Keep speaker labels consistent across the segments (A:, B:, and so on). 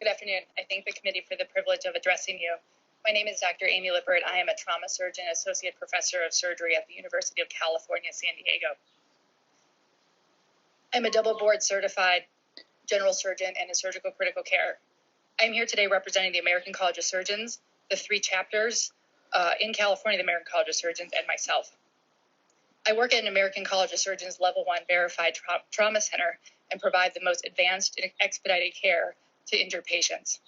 A: Good afternoon. I thank the committee for the privilege of addressing you. My name is Dr. Amy Liepert. I am a trauma surgeon, associate professor of surgery at the University of California, San Diego. I'm a double board certified general surgeon and in surgical critical care. I'm here today representing the American College of Surgeons, the 3 chapters in California, the American College of Surgeons, and myself. I work at an American College of Surgeons Level 1 verified trauma center and provide the most advanced and expedited care to injured patients.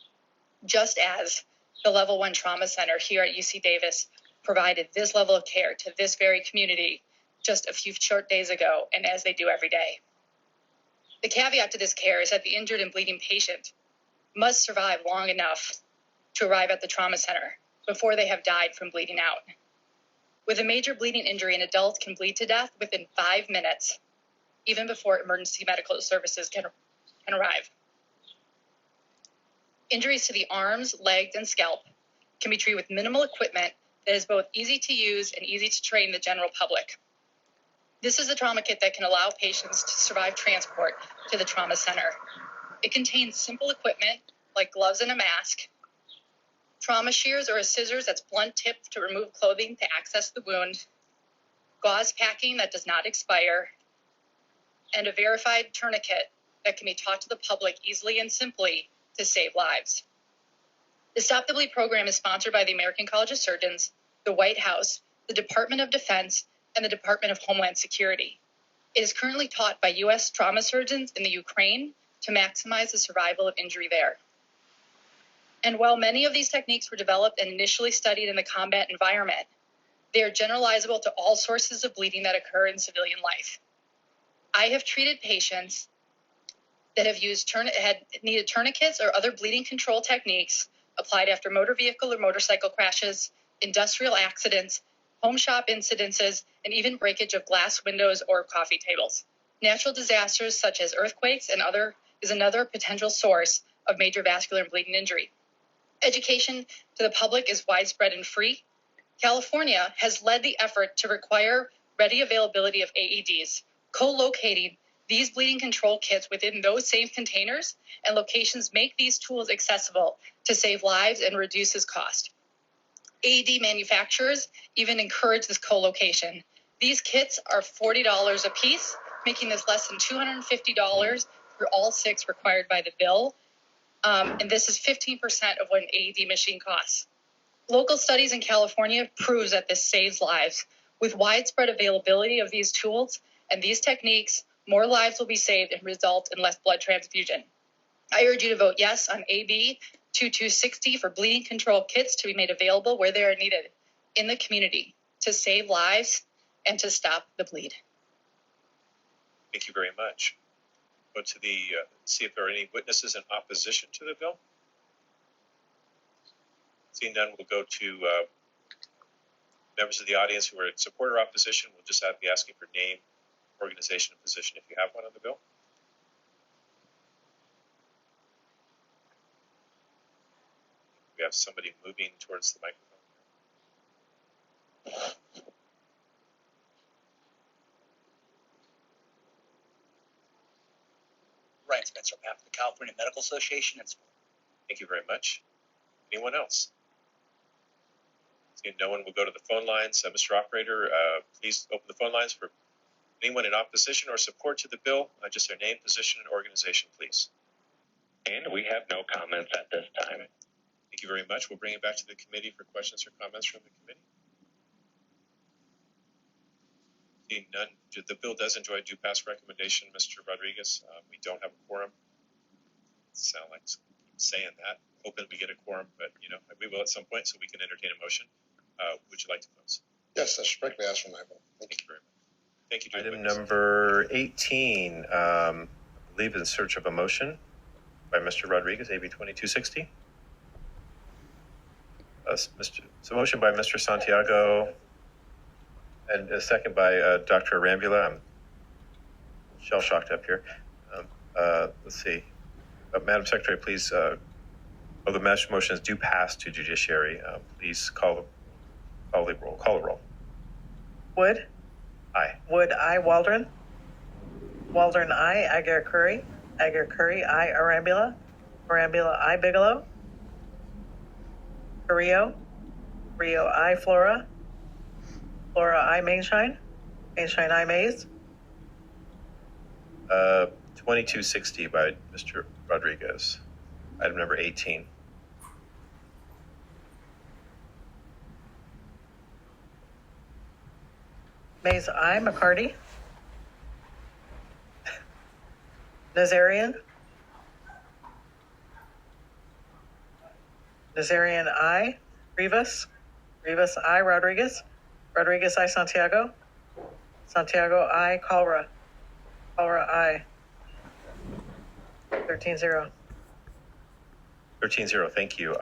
A: Just as the Level 1 Trauma Center here at UC Davis provided this level of care to this very community just a few short days ago, and as they do every day. The caveat to this care is that the injured and bleeding patient must survive long enough to arrive at the trauma center before they have died from bleeding out. With a major bleeding injury, an adult can bleed to death within 5 minutes, even before emergency medical services can arrive. Injuries to the arms, legs, and scalp can be treated with minimal equipment that is both easy to use and easy to train the general public. This is a trauma kit that can allow patients to survive transport to the trauma center. It contains simple equipment like gloves and a mask, trauma shears or a scissors that's blunt tipped to remove clothing to access the wound, gauze packing that does not expire, and a verified tourniquet that can be taught to the public easily and simply to save lives. The Stop the Bleed program is sponsored by the American College of Surgeons, the White House, the Department of Defense, and the Department of Homeland Security. It is currently taught by U.S. trauma surgeons in the Ukraine to maximize the survival of injury there. And while many of these techniques were developed and initially studied in the combat environment, they are generalizable to all sources of bleeding that occur in civilian life. I have treated patients that have needed tourniquets or other bleeding control techniques applied after motor vehicle or motorcycle crashes, industrial accidents, home shop incidences, and even breakage of glass windows or coffee tables. Natural disasters such as earthquakes is another potential source of major vascular and bleeding injury. Education to the public is widespread and free. California has led the effort to require ready availability of AEDs, co-locating these bleeding control kits within those same containers, and locations make these tools accessible to save lives and reduces cost. AED manufacturers even encourage this co-location. These kits are $40 a piece, making this less than $250 for all 6 required by the bill. And this is 15% of what an AED machine costs. Local studies in California proves that this saves lives. With widespread availability of these tools and these techniques, more lives will be saved and result in less blood transfusion. I urge you to vote yes on AB2260 for bleeding control kits to be made available where they are needed in the community to save lives and to stop the bleed.
B: Thank you very much. Go to the see if there are any witnesses in opposition to the bill. Seeing none, we'll go to members of the audience who are in support or opposition. We'll just be asking for name, organization, and position if you have one on the bill. We have somebody moving towards the microphone.
C: Ryan Spencer, on behalf of the California Medical Association.
B: Thank you very much. Anyone else? Seeing no one, will go to the phone lines. Mr. Operator, please open the phone lines for anyone in opposition or support to the bill. Just their name, position, and organization, please.
D: And we have no comments at this time.
B: Thank you very much. We'll bring it back to the committee for questions or comments from the committee. Seeing none, the bill does enjoy due pass recommendation, Mr. Rodriguez. We don't have a quorum. Sound like saying that. Hoping we get a quorum, but we will at some point, so we can entertain a motion. Would you like to close?
E: Yes, I should correctly ask for my vote.
B: Thank you very much. Thank you.
F: Item number 18, I believe in search of a motion by Mr. Rodriguez, AB 2260. So motion by Mr. Santiago and a second by Dr. Arambula. I'm shell-shocked up here. Let's see. Madam Secretary, please, the motions do pass to judiciary. Please call the roll.
G: Wood?
F: Aye.
G: Wood, aye. Waldron? Waldron, aye. Aguirre Curry? Aguirre Curry, aye. Arambula? Arambula I. Bigelow. Carrillo I. Flora. Flora I. Mainshine I. Mays.
F: 2260 by Mr. Rodriguez. Item number 18.
G: Mays I. McCarty. Nazarian I. Rivas I. Rodriguez I. Santiago I. Calra I. 13-0.
F: 13-0, thank you.